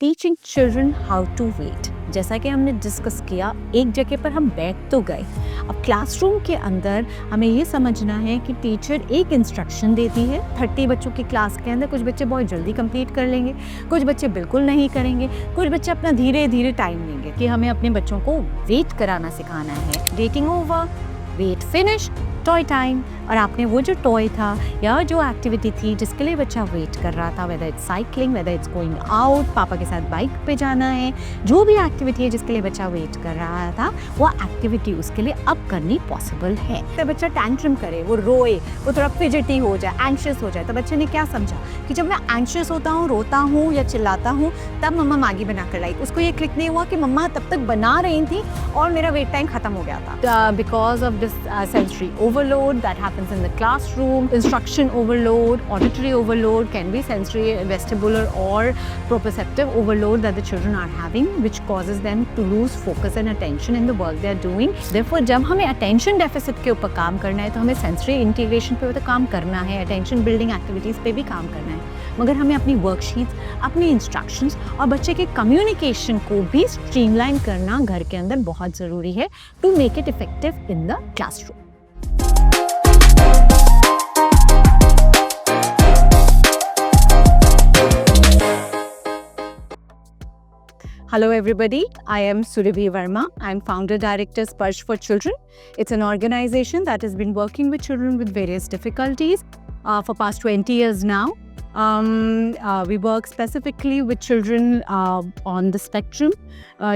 Teaching children how to wait. जैसा कि हमने डिस्कस किया, एक जगह पर हम बैठ तो गए। अब क्लासरूम के अंदर हमें ये समझना है कि टीचर एक इंस्ट्रक्शन देती है। 30 बच्चों की क्लास के अंदर कुछ बच्चे बहुत जल्दी कंप्लीट कर लेंगे, कुछ बच्चे बिल्कुल नहीं करेंगे, कुछ बच्चे अपना धीरे धीरे टाइम लेंगे कि हमें अपने बच्चों को वेट कराना सिखाना है। Waiting over, wait finish, toy time. और आपने वो जो टॉय था या जो एक्टिविटी थी जिसके लिए बच्चा वेट कर रहा था, whether it's cycling, whether it's going out, पापा के साथ बाइक पे जाना है, जो भी एक्टिविटी है जिसके लिए बच्चा वेट कर रहा था, वो एक्टिविटी उसके लिए अब करनी पॉसिबल है। तो बच्चा टैंट्रम करे, वो रोए, वो थोड़ा फिजिटी हो जाए, एंशियस हो जाए, तो बच्चे ने क्या समझा कि जब मैं एंशियस होता हूँ, रोता हूँ या चिल्लाता हूँ, तब मम्मा मैगी बना कर लाई। उसको ये क्लिक नहीं हुआ कि मम्मा तब तक बना रही थी और मेरा वेट टाइम खत्म हो गया था। Because of this sensory overload that happens in the classroom, instruction overload, auditory overload, can be sensory, vestibular or proprioceptive overload that the children are having, which causes them to lose focus and attention in the work they are doing. Therefore, जब हमें attention deficit के ऊपर काम करना है तो हमें sensory integration पे तो काम करना है, attention building activities पे भी काम करना है, मगर हमें अपनी worksheets, अपनी instructions और बच्चे के communication को भी streamline करना घर के अंदर बहुत ज़रूरी है to make it effective in the classroom. Hello everybody, I am Surabhi Verma. I am founder director Sparsh for Children. It's an organization that has been working with children with various difficulties for past 20 years now. We work specifically with children on the spectrum,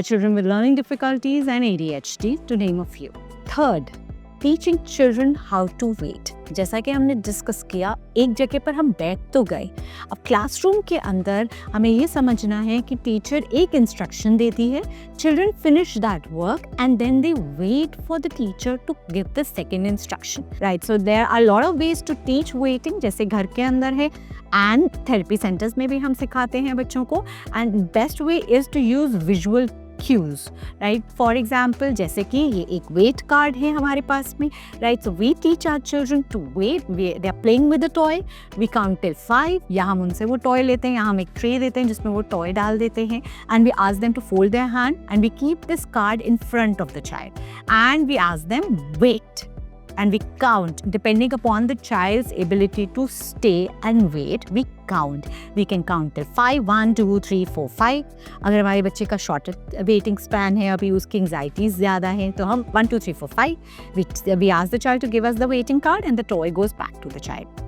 children with learning difficulties and ADHD, to name a few. Third, teaching children how to wait. जैसा कि हमने discuss किया, एक जगह पर हम बैठ तो गए। अब क्लासरूम के अंदर हमें ये समझना है कि टीचर एक इंस्ट्रक्शन देती है, children finish that work and then they wait for the teacher to give the second instruction, right. So there are lot of ways to teach waiting, जैसे घर के अंदर है एंड थेरेपी सेंटर्स में भी हम सिखाते हैं बच्चों को। And best way is to use visual cues, right? For example, जैसे कि ये एक weight card है हमारे पास में, right? So we teach our children to wait. They are playing with the toy. We count till 5. या हम उनसे वो toy लेते हैं, या हम एक tray देते हैं जिसमें वो toy डाल देते हैं, and we ask them to fold their hand, and we keep this card in front of the child, and we ask them wait. And we count depending upon the child's ability to stay and wait. We count. We can count till 5. 1, 2, 3, 4, 5. अगर हमारे बच्चे का short waiting span है, अभी उसकी anxieties ज़्यादा हैं, तो हम 1, 2, 3, 4, 5. We ask the child to give us the waiting card, and the toy goes back to the child.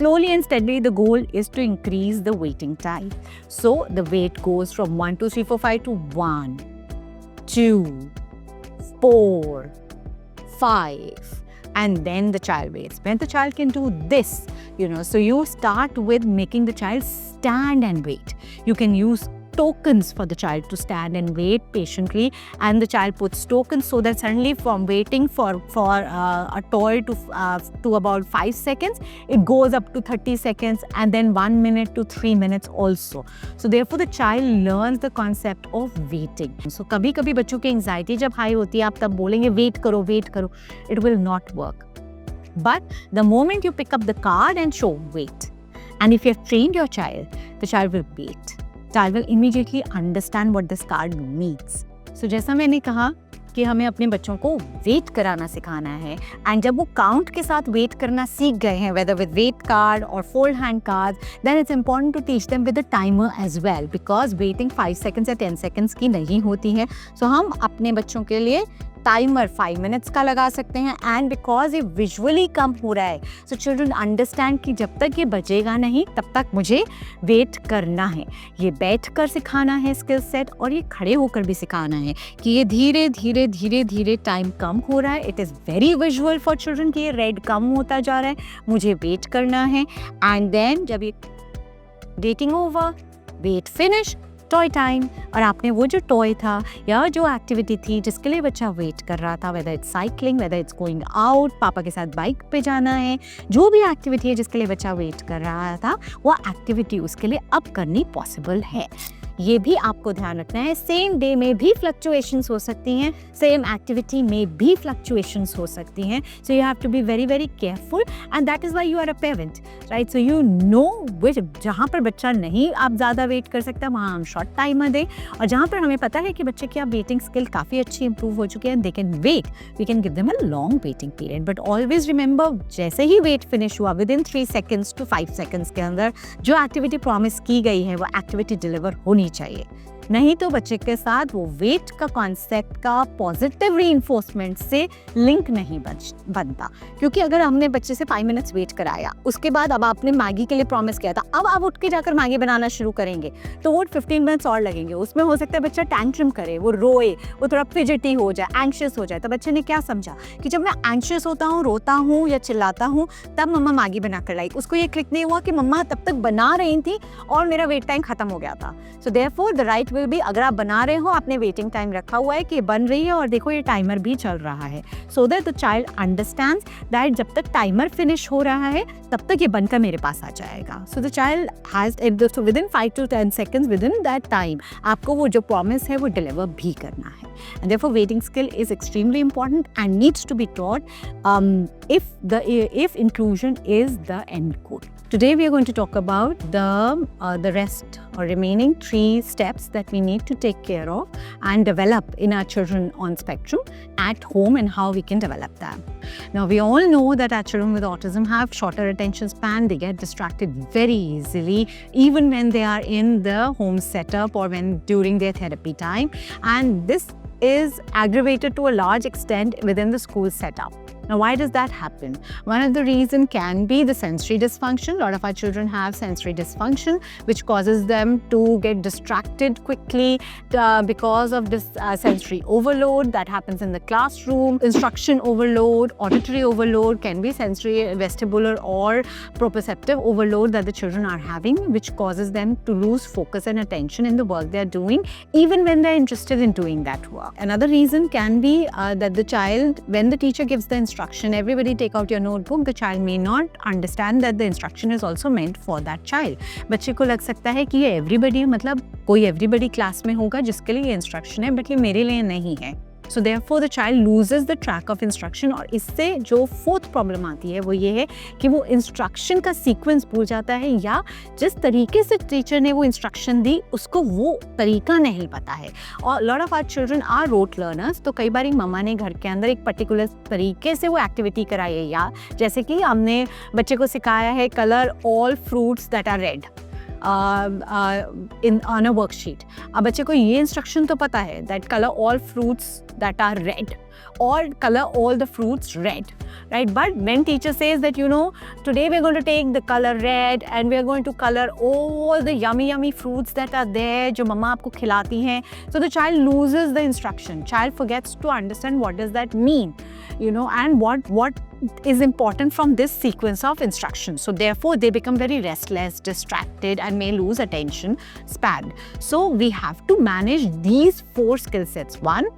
Slowly and steadily, the goal is to increase the waiting time. So the wait goes from 1, 2, 3, 4, 5 to 1, 2, 4, 5, and then the child waits. When the child can do this, so you start with making the child stand and wait. You can use tokens for the child to stand and wait patiently, and the child puts tokens so that suddenly from waiting for a toy to about 5 seconds, it goes up to 30 seconds, and then 1 minute to 3 minutes also. So therefore the child learns the concept of waiting. So कभी कभी बच्चों की anxiety जब high होती है, आप तब बोलेंगे वेट करो वेट करो, it will not work. But the moment you pick up the card and show wait, and if you have trained your child, the child will wait. Child will immediately understand what this card means. So जैसा मैंने कहा कि हमें अपने बच्चों को wait कराना सिखाना है, एंड जब वो काउंट के साथ वेट करना सीख गए हैं, whether with weight card or fold hand cards, then it's important to teach them with a timer as well, because waiting 5 seconds या 10 seconds की नहीं होती है. So हम अपने बच्चों के लिए टाइमर 5 मिनट्स का लगा सकते हैं, एंड बिकॉज ये विजुअली कम हो रहा है, सो चिल्ड्रन अंडरस्टैंड कि जब तक ये बजेगा नहीं तब तक मुझे वेट करना है. ये बैठ कर सिखाना है स्किल सेट, और ये खड़े होकर भी सिखाना है कि ये धीरे धीरे धीरे धीरे टाइम कम हो रहा है. It is very visual for children कि ये रेड कम होता जा रहा है, मुझे वेट करना है. एंड देन जब ये waiting over, wait finish, toy time. और आपने वो जो टॉय था या जो एक्टिविटी थी जिसके लिए बच्चा वेट कर रहा था, whether it's cycling, whether it's going out, पापा के साथ बाइक पे जाना है, जो भी एक्टिविटी है जिसके लिए बच्चा वेट कर रहा था, वो एक्टिविटी उसके लिए अब करनी पॉसिबल है. ये भी आपको ध्यान रखना है। सेम डे में भी फ्लक्चुएशंस हो सकती हैं, सेम एक्टिविटी में भी फ्लक्चुएशंस हो सकती हैं। So you have to be very very careful and that is why you are a parent, right? So you know which, जहाँ पर बच्चा नहीं आप ज़्यादा वेट कर सकता वहाँ हम शॉर्ट टाइमर दें, और जहाँ पर हमें पता है कि बच्चे की अब वेटिंग स्किल काफ़ी अच्छी इंप्रूव हो चुकी है, they can wait, we can give them a long waiting period. But always remember, जैसे ही वेट फिनिश हुआ within 3 seconds to 5 seconds के अंदर जो एक्टिविटी प्रॉमिस की गई है वो एक्टिविटी डिलीवर होनी चाहिए। नहीं तो बच्चे के साथ वो वेट का कॉन्सेप्ट का पॉजिटिव रीइंफोर्समेंट से लिंक नहीं बनता। क्योंकि अगर हमने बच्चे से 5 मिनट्स वेट कराया, उसके बाद अब आपने मैगी के लिए प्रॉमिस किया था, अब आप उठ के जाकर मैगी बनाना शुरू करेंगे तो वो 15 मिनट्स और लगेंगे। उसमें हो सकता है बच्चा टैंट्रम करे, वो रोए, वो थोड़ा फिजिटी हो जाए, एंग्शियस हो जाए। तो बच्चे ने क्या समझा कि जब मैं एंग्शियस होता हूँ, रोता हूँ या चिल्लाता हूँ, तब मम्मा मैगी बना कर लाई। उसको ये क्लिक नहीं हुआ कि मम्मा तब तक बना रही थी और मेरा वेट टाइम खत्म हो गया था। So therefore the right will be, अगर आप बना रहे हो, आपने वेटिंग टाइम रखा हुआ है कि ये बन रही है और देखो ये टाइमर भी चल रहा है, सो that the child understands that जब तक टाइमर फिनिश हो रहा है तब तक ये बनकर मेरे पास आ जाएगा। So the child has with in 5 to 10 seconds with in that time आपको वो जो प्रॉमिस है वो डिलीवर भी करना है। And therefore waiting skill is extremely important and needs to be taught if inclusion is the end goal. Today we are going to talk about the rest or remaining 3 steps that we need to take care of and develop in our children on spectrum at home and how we can develop them. Now we all know that our children with autism have shorter attention span. They get distracted very easily even when they are in the home setup or when during their therapy time, and this is aggravated to a large extent within the school setup. Now, why does that happen? One of the reasons can be the sensory dysfunction. A lot of our children have sensory dysfunction, which causes them to get distracted quickly because of this sensory overload that happens in the classroom. Instruction overload, auditory overload can be sensory, vestibular or proprioceptive overload that the children are having, which causes them to lose focus and attention in the work they are doing, even when they are interested in doing that work. Another reason can be that the child, when the teacher gives the instruction, everybody take out your notebook, the child may not understand that the instruction is also meant for that child. बच्चे को लग सकता है कि ये everybody मतलब कोई everybody class में होगा जिसके लिए ये इंस्ट्रक्शन है, बट ये मेरे लिए नहीं है। So therefore the child loses the track of instruction, और इससे जो 4th प्रॉब्लम आती है वो ये है कि वो इंस्ट्रक्शन का सीक्वेंस भूल जाता है, या जिस तरीके से टीचर ने वो इंस्ट्रक्शन दी उसको वो तरीका नहीं पता है। और lot of our children are rote learners, तो कई बार मम्मा ने घर के अंदर एक पर्टिकुलर तरीके से वो एक्टिविटी कराई है, या जैसे कि हमने बच्चे को सिखाया है colour all fruits that are red on a worksheet. अब बच्चे को ये इंस्ट्रक्शन तो पता है that color all fruits that are red or color all the fruits red, right? But when teacher says that, you know, today we're going to take the color red and we are going to color all the yummy fruits that are there जो मम्मा आपको खिलाती हैं, so the child loses the instruction. Child forgets to understand what does that mean, you know, and what is important from this sequence of instructions. So therefore they become very restless, distracted and may lose attention span. So we have to manage these 4 skill sets. 1,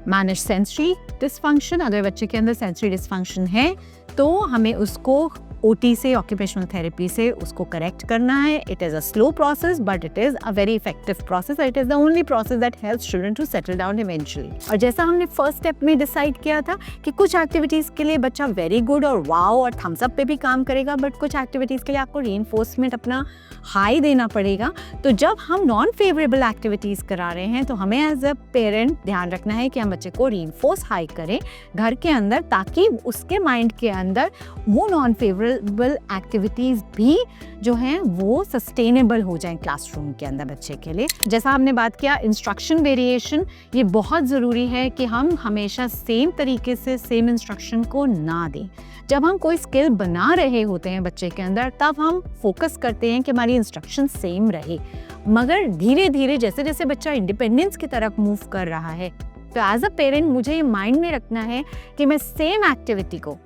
manage sensory dysfunction. अगर बच्चे के अंदर sensory dysfunction है तो हमें उसको OT से, occupational therapy से उसको करेक्ट करना है। It is a slow process but it is a very effective process, it is the only process that helps children to settle down eventually. और जैसा हमने फर्स्ट स्टेप में डिसाइड किया था कि कुछ एक्टिविटीज़ के लिए बच्चा वेरी गुड और वाओ और थम्स अप पे भी काम करेगा, बट कुछ एक्टिविटीज़ के लिए आपको रीइंफोर्समेंट अपना हाई देना पड़ेगा। तो जब हम नॉन फेवरेबल एक्टिविटीज़ करा रहे हैं तो हमें एज अ पेरेंट ध्यान रखना है कि हम बच्चे को रीइंफोर्स हाई करें घर के अंदर, ताकि उसके माइंड के अंदर वो नॉन फेवरेबल एक्टिविटीज़ भी जो हैं वो सस्टेनेबल हो जाएं क्लासरूम के अंदर बच्चे के लिए। जैसा हमने बात किया इंस्ट्रक्शन वेरिएशन, ये बहुत ज़रूरी है कि हम हमेशा सेम तरीके से सेम इंस्ट्रक्शन को ना दें। जब हम कोई स्किल बना रहे होते हैं बच्चे के अंदर तब हम फोकस करते हैं कि हमारी इंस्ट्रक्शन सेम रहे, मगर धीरे धीरे जैसे जैसे बच्चा इंडिपेंडेंस की तरफ मूव कर रहा है तो एज अ पेरेंट मुझे ये माइंड में रखना है कि मैं सेम एक्टिविटी को,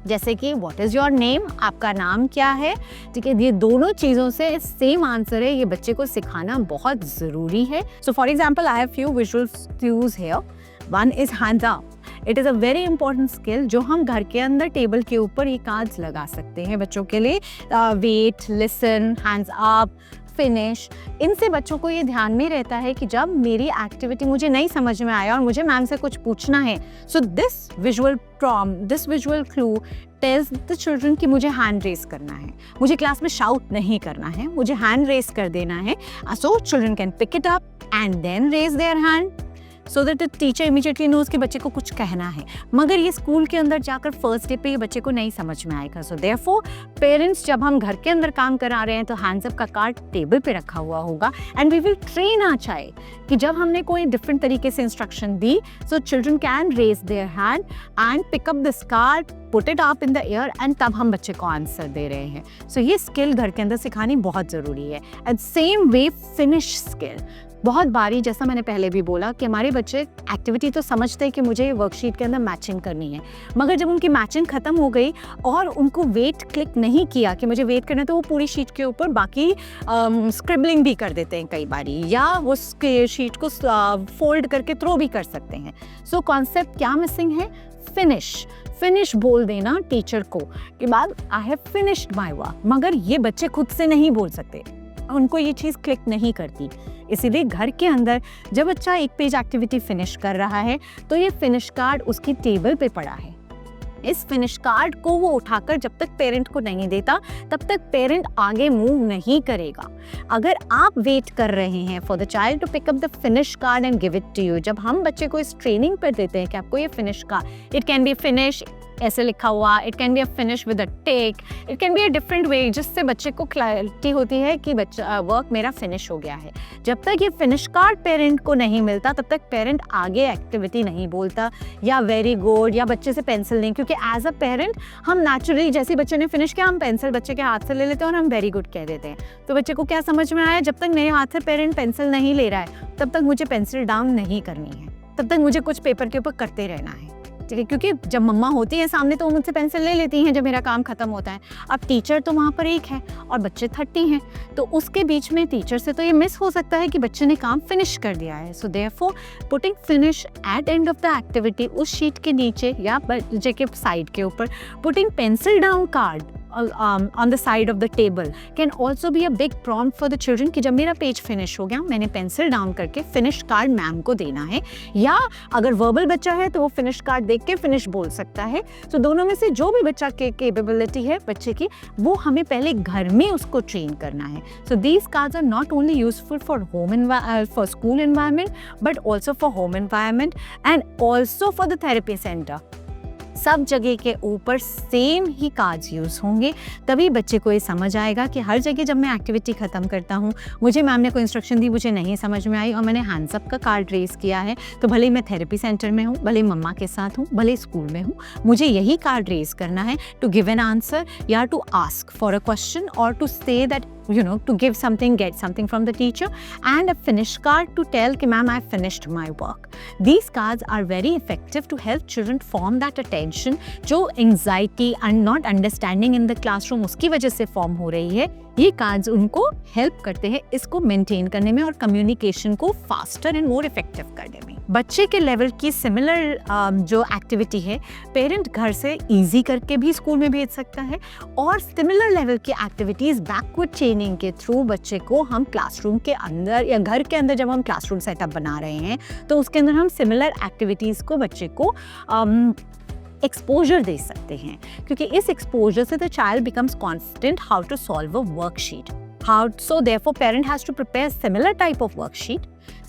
जैसे कि व्हाट इज़ योर नेम, आपका नाम क्या है, ठीक है, ये दोनों चीज़ों से सेम आंसर है, ये बच्चे को सिखाना बहुत ज़रूरी है। So for example I have few visual cues here. One is hands up. It is a very important skill जो हम घर के अंदर टेबल के ऊपर ये कार्ड्स लगा सकते हैं बच्चों के लिए। Wait, listen, hands up, finish, इनसे बच्चों को ये ध्यान में रहता है कि जब मेरी एक्टिविटी मुझे नहीं समझ में आया और मुझे मैम से कुछ पूछना है, so this visual clue tells the children कि मुझे हैंड रेस करना है, मुझे क्लास में शाउट नहीं करना है, मुझे हैंड रेस कर देना है। So children can pick it up and then raise their hand so that the teacher immediately knows कि बच्चे को कुछ कहना है। मगर ये स्कूल के अंदर जाकर फर्स्ट डे पे ये बच्चे को नहीं समझ में आएगा। सो देयरफॉर पेरेंट्स, जब हम घर के अंदर काम करा रहे हैं तो हैंड्स अप का कार्ड टेबल पे रखा हुआ होगा and we will train our child कि जब हमने कोई डिफरेंट तरीके से इंस्ट्रक्शन दी, so children can raise their hand and pick up this card, put it up in the air and तब हम बच्चे को आंसर दे रहे हैं। सो ये स्किल घर के अंदर सिखानी बहुत ज़रूरी है। And same way finish skill, बहुत बारी जैसा मैंने पहले भी बोला कि हमारे बच्चे एक्टिविटी तो समझते हैं कि मुझे वर्कशीट के अंदर मैचिंग करनी है, मगर जब उनकी मैचिंग ख़त्म हो गई और उनको वेट क्लिक नहीं किया कि मुझे वेट करना है, तो वो पूरी शीट के ऊपर बाकी स्क्रिबलिंग भी कर देते हैं कई बारी, या वो शीट को फोल्ड करके थ्रो भी कर सकते हैं। सो कॉन्सेप्ट क्या मिसिंग है? फिनिश बोल देना टीचर को कि ma'am I have finished my work, मगर ये बच्चे खुद से नहीं बोल सकते, उनको ये चीज़ क्लिक नहीं करती। इसीलिए घर के अंदर जब बच्चा एक पेज एक्टिविटी फिनिश कर रहा है तो ये फिनिश कार्ड उसकी टेबल पे पड़ा है। इस फिनिश कार्ड को वो उठाकर जब तक पेरेंट को नहीं देता तब तक पेरेंट आगे मूव नहीं करेगा। अगर आप वेट कर रहे हैं for the child to pick up the finish card and give it to you, जब हम बच्चे को इस ट्रेनिंग पर देते हैं कि आपको ये finish card, it can be finish ऐसे लिखा हुआ, it can be a finish with a tick, it can be a different way, जिससे बच्चे को क्लैरिटी होती है कि बच्चा वर्क मेरा फिनिश हो गया है। जब तक ये फिनिश कार्ड पेरेंट को नहीं मिलता तब तक पेरेंट आगे एक्टिविटी नहीं बोलता या वेरी गुड या बच्चे से पेंसिल नहीं, क्योंकि एज अ पेरेंट हम नेचुरली जैसे बच्चे ने फिनिश किया हम पेंसिल बच्चे के हाथ से ले लेते हैं और हम वेरी गुड कह देते हैं। तो बच्चे को क्या समझ में आया, जब तक मेरे हाथ से पेरेंट पेंसिल नहीं ले रहा है तब तक मुझे पेंसिल डाउन नहीं करनी है, तब तक मुझे कुछ पेपर के ऊपर करते रहना है, ठीक है, क्योंकि जब मम्मा होती है सामने तो वो मुझसे पेंसिल ले लेती हैं जब मेरा काम खत्म होता है। अब टीचर तो वहाँ पर एक है और बच्चे 30 हैं, तो उसके बीच में टीचर से तो ये मिस हो सकता है कि बच्चे ने काम फिनिश कर दिया है। So therefore putting finish at end of the activity उस शीट के नीचे या बच्चे के साइड के ऊपर, putting pencil down card on the side of the table can also be a big prompt for the children कि जब मेरा पेज फिनिश हो गया मैंने पेंसिल डाउन करके फिनिश कार्ड मैम को देना है, या अगर वर्बल बच्चा है तो वो फिनिश कार्ड देख के फिनिश बोल सकता है। तो दोनों में से जो भी बच्चा के कैपेबिलिटी है बच्चे की, वो हमें पहले घर में उसको ट्रेन करना है। So these cards are not only useful for school environment but also for home environment and also for the therapy centre. सब जगह के ऊपर सेम ही कार्ड्स यूज़ होंगे, तभी बच्चे को ये समझ आएगा कि हर जगह जब मैं एक्टिविटी ख़त्म करता हूँ, मुझे मैम ने कोई इंस्ट्रक्शन दी, मुझे नहीं समझ में आई और मैंने हैंड्स अप का कार्ड रेस किया है, तो भले ही मैं थेरेपी सेंटर में हूँ, भले मम्मा के साथ हूँ, भले स्कूल में हूँ, मुझे यही कार्ड रेस करना है टू गिव एन आंसर या to ask for a question और to say that to give something, get something from the teacher, and a finish card to tell कि ma'am I finished my work. These cards are very effective to help children form that attention जो anxiety and not understanding in the classroom उसकी वजह से form हो रही है। ये cards उनको हेल्प करते हैं इसको मेंटेन करने में और कम्युनिकेशन को फास्टर एंड मोर इफेक्टिव करने में। बच्चे के लेवल की सिमिलर जो एक्टिविटी है पेरेंट घर से इजी करके भी स्कूल में भेज सकता है, और सिमिलर लेवल की एक्टिविटीज़ बैकवर्ड चेनिंग के थ्रू बच्चे को हम क्लासरूम के अंदर या घर के अंदर जब हम क्लासरूम सेटअप बना रहे हैं तो उसके अंदर हम सिमिलर एक्टिविटीज़ को बच्चे को एक्सपोजर दे सकते हैं, क्योंकि इस एक्सपोजर से the child becomes confident how to solve a worksheet. So therefore parent has to prepare similar type of worksheet,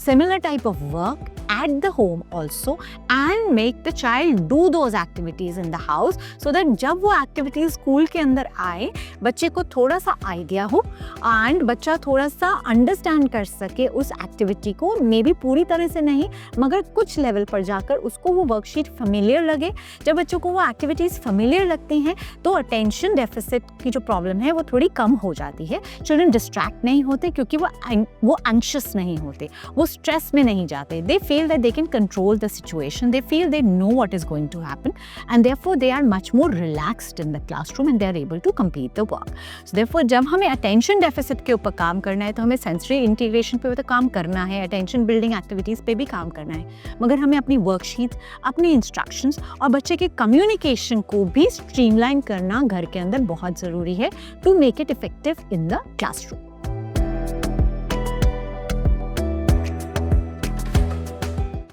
similar type of work at the home also and make the child do those activities in the house so that जब वो activities school के अंदर आए बच्चे को थोड़ा सा idea हो and बच्चा थोड़ा सा अंडरस्टैंड कर सके उस एक्टिविटी को, मे बी पूरी तरह से नहीं मगर कुछ लेवल पर जाकर उसको वो वर्कशीट फेमिलियर लगे। जब बच्चों को वो एक्टिविटीज़ फेमिलियर लगती हैं तो अटेंशन डेफिसिट की जो प्रॉब्लम है वो थोड़ी कम हो जाती है। चिल्ड्रन डिस्ट्रैक्ट नहीं होते क्योंकि वो एंक्शियस नहीं होते, वो स्ट्रेस में नहीं जाते। दे feel that they can control the situation, they feel they know what is going to happen and therefore they are much more relaxed in the classroom and they are able to complete the work. So therefore जब हमें attention deficit के ऊपर काम करना है तो हमें sensory integration पे तो काम करना है, attention building activities पे भी काम करना है, मगर हमें अपनी worksheets, अपनी instructions और बच्चे के communication को भी streamline करना घर के अंदर बहुत ज़रूरी है to make it effective in the classroom.